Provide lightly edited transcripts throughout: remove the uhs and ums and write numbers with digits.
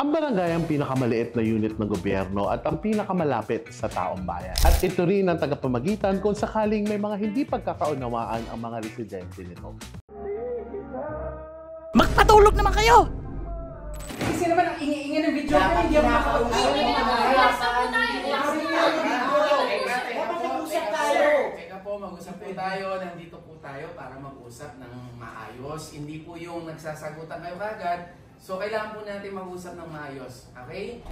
Ang barangay ang pinakamaliit na unit ng gobyerno at ang pinakamalapit sa taong bayan. At ito rin ang tagapamagitan kung sakaling may mga hindi pagkakaunawaan ang mga residente nito. Magpatulog naman kayo! Kasi naman ang ingi-ingi ng video ko, hindi ako makausap. Mag-usap po tayo, nandito po tayo para mag-usap ng maayos. Hindi po yung nagsasagutan kayo kagad. So, kailangan po natin mag-usap ng maayos. Okay?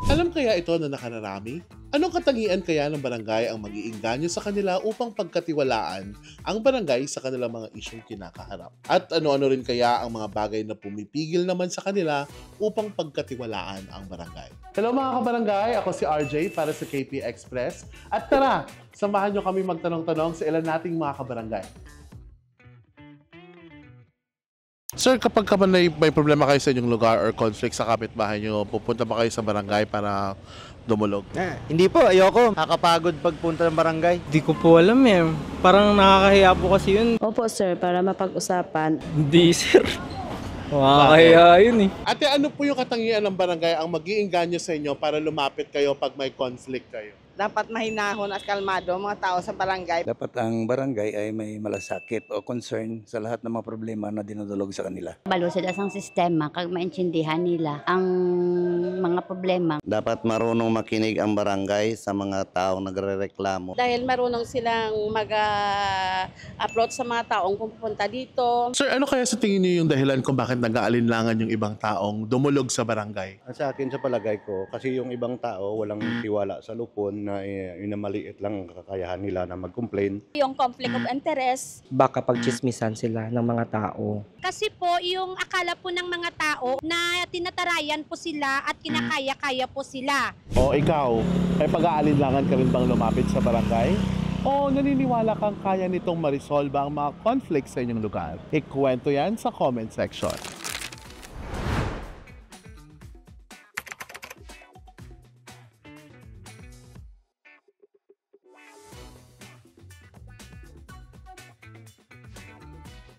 Alam kaya ito na nakararami? Anong katangian kaya ng barangay ang mag-iinganyo sa kanila upang pagkatiwalaan ang barangay sa kanilang mga isyong kinakaharap? At ano-ano rin kaya ang mga bagay na pumipigil naman sa kanila upang pagkatiwalaan ang barangay? Hello mga kabarangay, ako si RJ para sa KP Express. At tara, samahan nyo kami magtanong-tanong sa ilan nating mga kabarangay. Sir, kapag may problema kayo sa inyong lugar or conflict sa kapitbahay nyo, pupunta ba kayo sa barangay para dumulog? Hindi po, ayoko. Nakakapagod pagpunta ng barangay. Di ko po alam eh. Parang nakakahiya po kasi yun. Opo sir, para mapag-usapan. Hindi sir. Nakakahiya yun eh. Ate, ano po yung katangian ng barangay ang mag-iinganyo sa inyo para lumapit kayo pag may conflict kayo? Dapat mahinahon at kalmado ang mga tao sa barangay. Dapat ang barangay ay may malasakit o concern sa lahat ng mga problema na dinudulog sa kanila. Balusod asang sistema, kag maintindihan nila ang mga problema. Dapat marunong makinig ang barangay sa mga taong nagrereklamo. Dahil marunong silang mag-approach sa mga taong pupunta dito. Sir, ano kaya sa tingin niyo yung dahilan kung bakit nag-aalinlangan yung ibang taong dumulog sa barangay? Sa akin, sa palagay ko, kasi yung ibang tao walang tiwala sa lupon na maliit lang ang kakayahan nila na mag-complain. Yung conflict of interest. Baka pagchismisan sila ng mga tao. Kasi po yung akala po ng mga tao na tinatarayan po sila at kinakaya-kaya po sila. O ikaw, ay pag-aalinlangan ka rin bang lumapit sa barangay? O naniniwala kang kaya nitong ma-resolve ang mga conflict sa inyong lugar? Ikwento yan sa comment section.